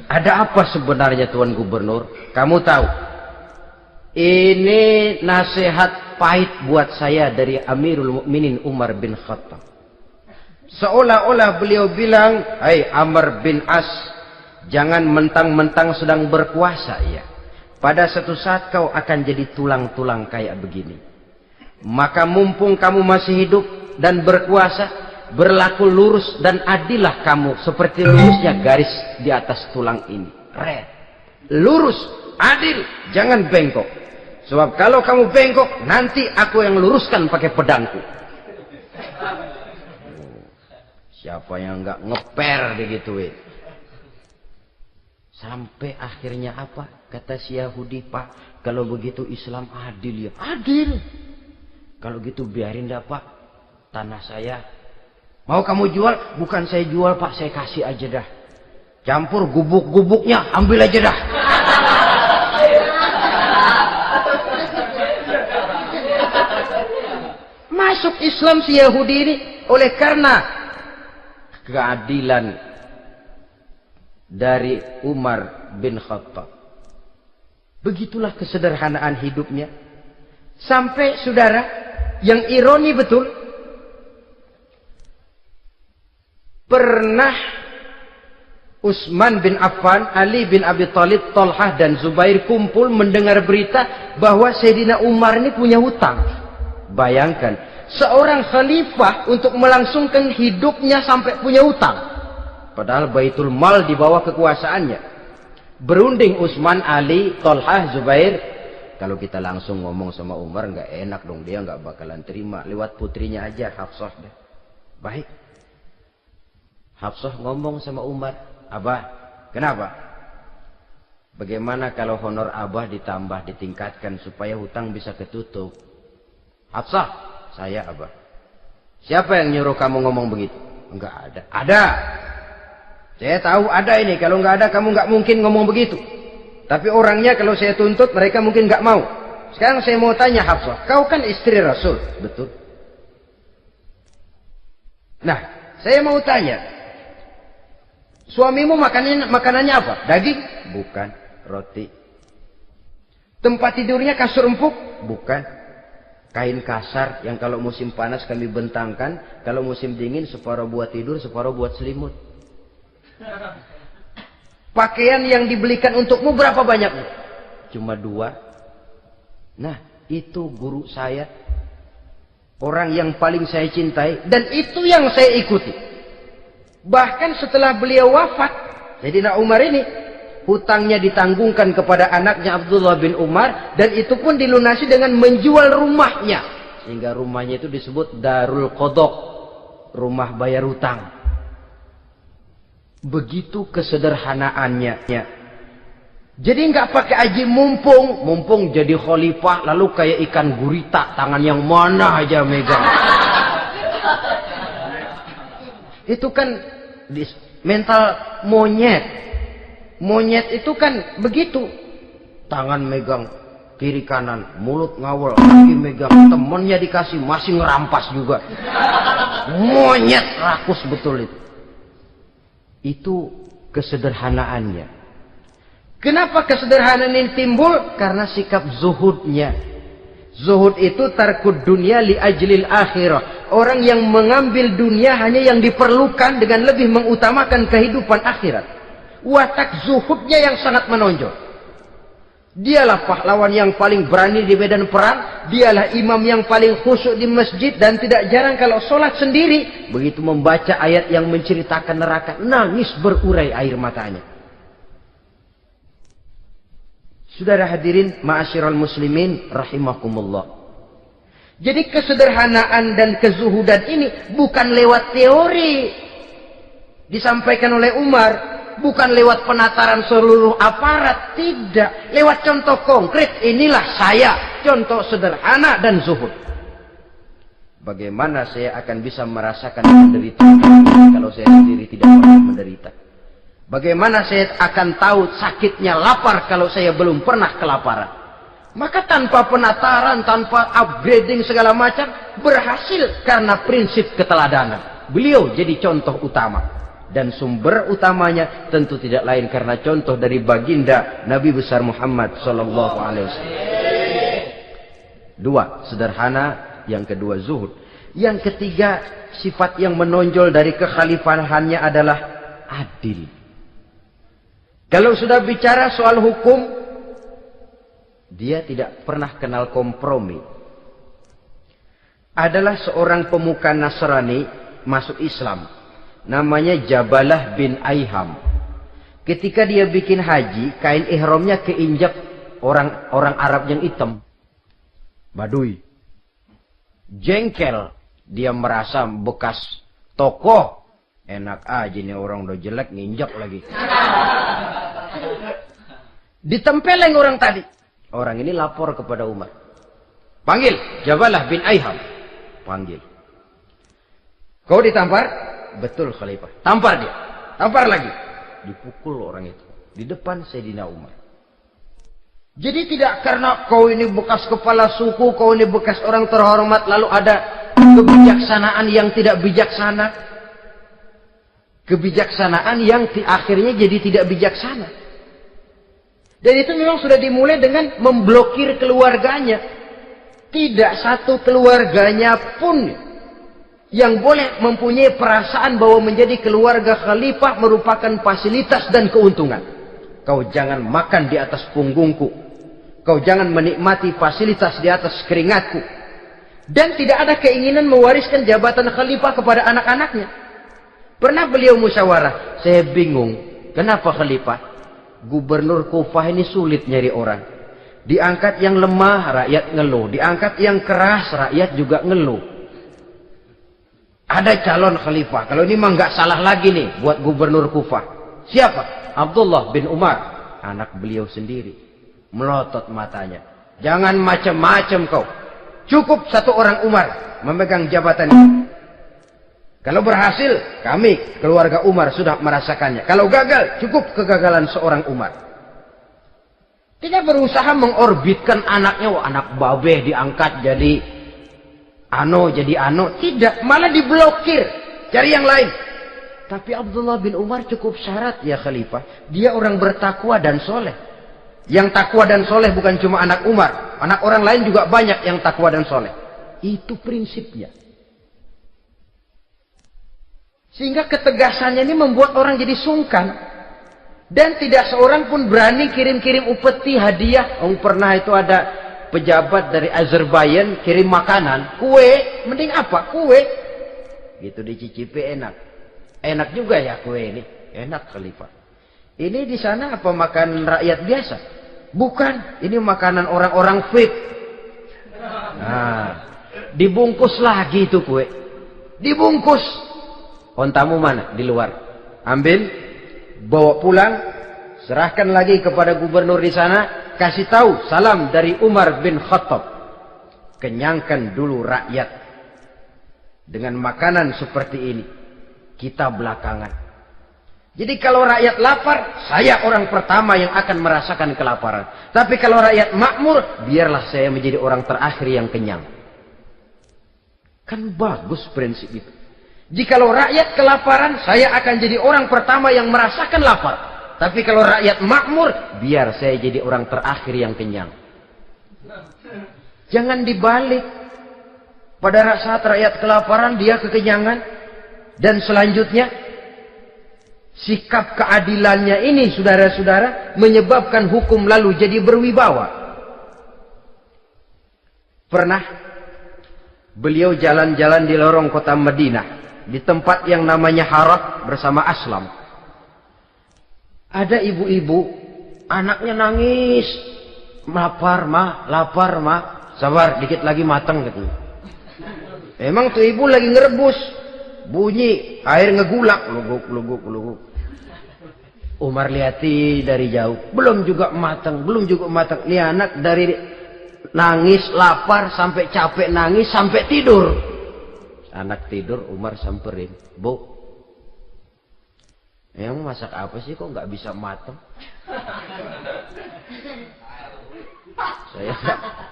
Ada apa sebenarnya Tuan Gubernur? Kamu tahu? Ini nasihat pahit buat saya dari Amirul Mukminin Umar bin Khattab. Seolah-olah beliau bilang, "Hai Amr bin As, jangan mentang-mentang sedang berkuasa ya. Pada suatu saat kau akan jadi tulang-tulang kayak begini. Maka mumpung kamu masih hidup dan berkuasa, berlaku lurus dan adillah kamu seperti lurusnya garis di atas tulang ini. Red. Lurus, adil, jangan bengkok. Sebab kalau kamu bengkok, nanti aku yang luruskan pakai pedangku." Siapa yang nggak ngeper digituin? Sampai akhirnya apa? Kata si Yahudi, "Pak, kalau begitu Islam adil ya." Adil. Kalau gitu biarin dah, Pak. Tanah saya. Mau kamu jual? Bukan saya jual, Pak, saya kasih aja dah. Campur gubuk-gubuknya, ambil aja dah. Masuk Islam si Yahudi ini oleh karena keadilan dari Umar bin Khattab. Begitulah kesederhanaan hidupnya. Sampai saudara, yang ironi betul, pernah Utsman bin Affan, Ali bin Abi Thalib, Thalhah dan Zubair kumpul mendengar berita bahwa Sayyidina Umar ini punya hutang. Bayangkan, seorang khalifah untuk melangsungkan hidupnya sampai punya hutang. Padahal Baitul Mal di bawah kekuasaannya. Berunding Utsman, Ali, Thalhah, Zubair. Kalau kita langsung ngomong sama Umar nggak enak dong, dia nggak bakalan terima. Lewat putrinya aja, Hafsah. Baik. Hafsah ngomong sama Umar, "Abah, kenapa? Bagaimana kalau honor Abah ditambah, ditingkatkan supaya hutang bisa ketutup?" "Hafsah, saya Abah." "Siapa yang nyuruh kamu ngomong begitu?" "Enggak ada." "Ada. Saya tahu ada ini. Kalau enggak ada kamu enggak mungkin ngomong begitu. Tapi orangnya kalau saya tuntut mereka mungkin enggak mau. Sekarang saya mau tanya Hafsah, kau kan istri Rasul?" "Betul." "Nah, saya mau tanya, suamimu makanannya apa? Daging?" "Bukan." "Roti." "Tempat tidurnya kasur empuk?" "Bukan." "Kain kasar yang kalau musim panas kami bentangkan, kalau musim dingin separuh buat tidur, separuh buat selimut." "Pakaian yang dibelikan untukmu berapa banyaknya?" "Cuma 2. Nah, itu guru saya, orang yang paling saya cintai, dan itu yang saya ikuti. Bahkan setelah beliau wafat, Sayyidina Umar ini, hutangnya ditanggungkan kepada anaknya Abdullah bin Umar, dan itu pun dilunasi dengan menjual rumahnya. Sehingga rumahnya itu disebut Darul Qodok, rumah bayar hutang. Begitu kesederhanaannya. Jadi nggak pakai aji mumpung jadi khalifah lalu kayak ikan gurita, tangan yang mana aja megang. Itu kan mental monyet. Monyet itu kan begitu. tangan megang kiri kanan, mulut ngawal, kaki megang, temennya dikasih masih ngerampas juga. Monyet rakus betul itu. Itu kesederhanaannya. Kenapa kesederhanaan ini timbul? Karena sikap zuhudnya. Zuhud itu tarkud dunia li ajlil akhirah. Orang yang mengambil dunia hanya yang diperlukan dengan lebih mengutamakan kehidupan akhirat. Watak zuhudnya yang sangat menonjol. Dialah pahlawan yang paling berani di medan perang. Dialah imam yang paling khusyuk di masjid. Dan tidak jarang kalau sholat sendiri, begitu membaca ayat yang menceritakan neraka, nangis berurai air matanya. Saudara hadirin ma'asyiral muslimin rahimakumullah. Jadi kesederhanaan dan kezuhudan ini bukan lewat teori disampaikan oleh Umar, bukan lewat penataran seluruh aparat, tidak, lewat contoh konkret. Inilah saya, contoh sederhana dan zuhud. Bagaimana saya akan bisa merasakan penderitaan kalau saya sendiri tidak pernah menderita? Bagaimana saya akan tahu sakitnya lapar kalau saya belum pernah kelaparan? Maka tanpa penataran, tanpa upgrading segala macam, berhasil karena prinsip keteladanan. Beliau jadi contoh utama. Dan sumber utamanya tentu tidak lain karena contoh dari baginda Nabi besar Muhammad sallallahu alaihi wasallam. Dua, sederhana. Yang kedua, zuhud. Yang ketiga, sifat yang menonjol dari kekhalifahannya adalah adil. Kalau sudah bicara soal hukum, dia tidak pernah kenal kompromi. Adalah seorang pemuka Nasrani masuk Islam. Namanya Jabalah bin Aiham. Ketika dia bikin haji, kain ihramnya keinjak orang Arab yang hitam. Badui. Jengkel. Dia merasa bekas tokoh. Enak aja nih orang udah jelek nginjak lagi. Ditempeleng orang tadi. Orang ini lapor kepada Umar. Panggil Jabalah bin Aiham. Panggil. Kau ditampar? Betul Khalifah. Tampar dia. Tampar lagi. Dipukul orang itu. Di depan Sayyidina Umar. Jadi tidak karena kau ini bekas kepala suku, kau ini bekas orang terhormat, lalu ada kebijaksanaan yang tidak bijaksana. Kebijaksanaan yang akhirnya jadi tidak bijaksana. Dan itu memang sudah dimulai dengan memblokir keluarganya. Tidak satu keluarganya pun yang boleh mempunyai perasaan bahwa menjadi keluarga khalifah merupakan fasilitas dan keuntungan. Kau jangan makan di atas punggungku. Kau jangan menikmati fasilitas di atas keringatku. Dan tidak ada keinginan mewariskan jabatan khalifah kepada anak-anaknya. Pernah beliau musyawarah, saya bingung, kenapa khalifah? Gubernur Kufah ini sulit nyari orang. Diangkat yang lemah, rakyat ngeluh. Diangkat yang keras, rakyat juga ngeluh. Ada calon khalifah. Kalau ini mah nggak salah lagi nih buat gubernur Kufah. Siapa? Abdullah bin Umar. Anak beliau sendiri. Melotot matanya. Jangan macam-macam kau. Cukup satu orang Umar memegang jabatan ini. Kalau berhasil, kami, keluarga Umar sudah merasakannya. Kalau gagal, cukup kegagalan seorang Umar. Tidak berusaha mengorbitkan anaknya. Wah, anak babeh diangkat jadi ano. Tidak, malah diblokir. Cari yang lain. Tapi Abdullah bin Umar cukup syarat ya khalifah. Dia orang bertakwa dan soleh. Yang takwa dan soleh bukan cuma anak Umar. Anak orang lain juga banyak yang takwa dan soleh. Itu prinsipnya. Sehingga ketegasannya ini membuat orang jadi sungkan. Dan tidak seorang pun berani kirim-kirim upeti hadiah. Pernah itu ada pejabat dari Azerbaijan kirim makanan. Kue, mending apa? Kue. Gitu dicicipi enak. Enak juga ya kue ini. Enak khalifah. Ini di sana apa makanan rakyat biasa? Bukan. Ini makanan orang-orang fit. Nah, dibungkus lagi itu kue. Dibungkus. Ontamu mana? Di luar. Ambil, bawa pulang, serahkan lagi kepada gubernur di sana, kasih tahu salam dari Umar bin Khattab. Kenyangkan dulu rakyat dengan makanan seperti ini. Kita belakangan. Jadi kalau rakyat lapar, saya orang pertama yang akan merasakan kelaparan. Tapi kalau rakyat makmur, biarlah saya menjadi orang terakhir yang kenyang. Kan bagus prinsip itu. Jikalau rakyat kelaparan, saya akan jadi orang pertama yang merasakan lapar. Tapi kalau rakyat makmur, biar saya jadi orang terakhir yang kenyang. Jangan dibalik. Pada saat rakyat kelaparan, dia kekenyangan. Dan selanjutnya, sikap keadilannya ini, saudara-saudara, menyebabkan hukum lalu jadi berwibawa. Pernah beliau jalan-jalan di lorong kota Madinah, di tempat yang namanya Harah bersama Aslam. Ada ibu-ibu, anaknya nangis, lapar ma, sabar dikit lagi matang gitu. Emang tuh ibu lagi ngerebus, bunyi air ngegulak, luguk. Umar lihati dari jauh, belum juga matang. Nih anak dari nangis, lapar, sampai capek nangis, sampai tidur. Anak tidur, Umar samperin, Bu, yang masak apa sih kok nggak bisa matang? Saya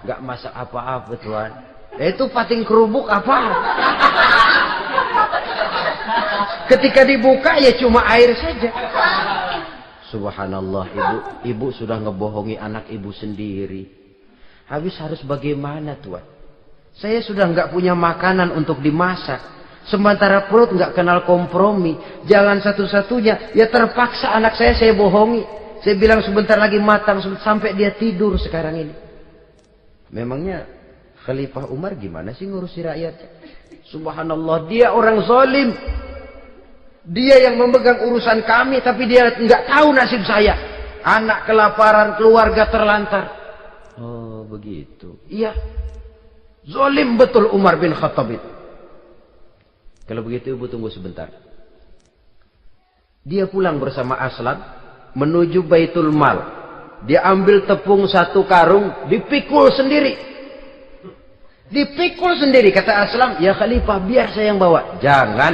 nggak masak apa-apa Tuan. Itu pating kerubuk apa? Ketika dibuka ya cuma air saja. Subhanallah, ibu sudah ngebohongi anak ibu sendiri. Habis harus bagaimana Tuan? Saya sudah nggak punya makanan untuk dimasak. Sementara perut nggak kenal kompromi. Jalan satu-satunya, ya terpaksa anak saya bohongi. Saya bilang sebentar lagi matang, sampai dia tidur sekarang ini. Memangnya Khalifah Umar gimana sih ngurusi rakyat? Subhanallah, dia orang zalim. Dia yang memegang urusan kami, tapi dia nggak tahu nasib saya. Anak kelaparan, keluarga terlantar. Oh begitu. Iya. Zalim betul Umar bin Khattab itu. Kalau begitu ibu tunggu sebentar. Dia pulang bersama Aslam menuju Baitul Mal. Dia ambil tepung 1 karung, dipikul sendiri. Dipikul sendiri, kata Aslam, ya Khalifah biar saya yang bawa. Jangan.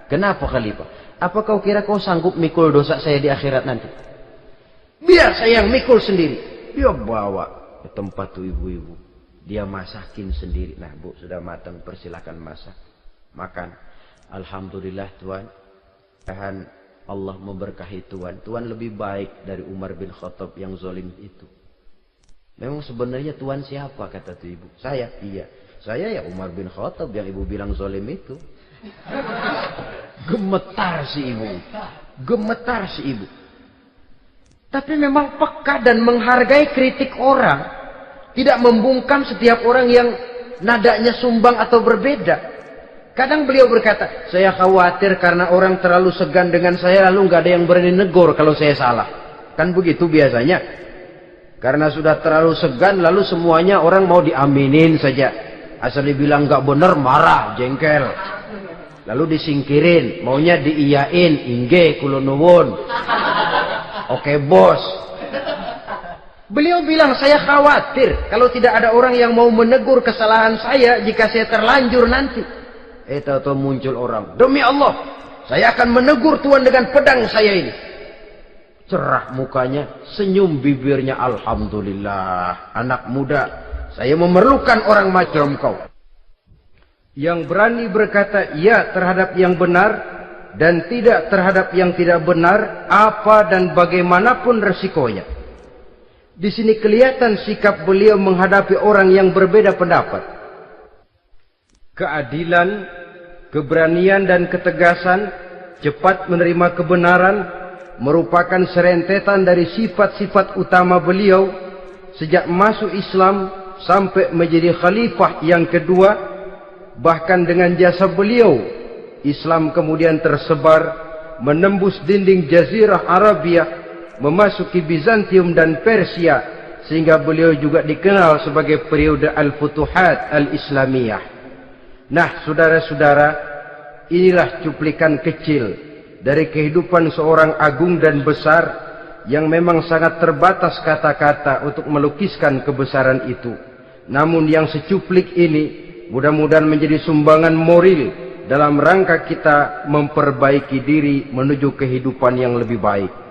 Kenapa Khalifah? Apa kau kira kau sanggup mikul dosa saya di akhirat nanti? Biar saya yang mikul sendiri. Dia bawa ke tempat tuh ibu-ibu. Dia masakin sendiri. Nah Bu, sudah matang, persilakan masak. Makan. Alhamdulillah Tuan. Tuhan Allah memberkahi Tuan. Tuan lebih baik dari Umar bin Khattab yang zalim itu. Memang sebenarnya Tuan siapa? Kata tu ibu. Saya. Iya. Saya ya Umar bin Khattab yang ibu bilang zalim itu. Gemetar si ibu. Gemetar si ibu. Tapi memang peka dan menghargai kritik orang. Tidak membungkam setiap orang yang nadanya sumbang atau berbeda. Kadang beliau berkata, saya khawatir karena orang terlalu segan dengan saya, lalu nggak ada yang berani negor kalau saya salah. Kan begitu biasanya. Karena sudah terlalu segan, lalu semuanya orang mau diaminin saja. Asal dibilang nggak benar, marah, jengkel. Lalu disingkirin, maunya diiyain, ingge, kulonuwun. Oke bos. Beliau bilang, saya khawatir kalau tidak ada orang yang mau menegur kesalahan saya jika saya terlanjur nanti. Tahu muncul orang. Demi Allah, saya akan menegur Tuhan dengan pedang saya ini. Cerah mukanya, senyum bibirnya. Alhamdulillah, anak muda, saya memerlukan orang macam kau. Yang berani berkata ya terhadap yang benar dan tidak terhadap yang tidak benar, apa dan bagaimanapun resikonya. Di sini kelihatan sikap beliau menghadapi orang yang berbeda pendapat. Keadilan, keberanian dan ketegasan, cepat menerima kebenaran, merupakan serentetan dari sifat-sifat utama beliau sejak masuk Islam sampai menjadi khalifah yang kedua. Bahkan dengan jasa beliau, Islam kemudian tersebar, menembus dinding Jazirah Arabia, memasuki Bizantium dan Persia, sehingga beliau juga dikenal sebagai periode Al-Futuhat Al-Islamiyah. Nah, saudara-saudara, inilah cuplikan kecil dari kehidupan seorang agung dan besar yang memang sangat terbatas kata-kata untuk melukiskan kebesaran itu. Namun yang secuplik ini mudah-mudahan menjadi sumbangan moral dalam rangka kita memperbaiki diri menuju kehidupan yang lebih baik.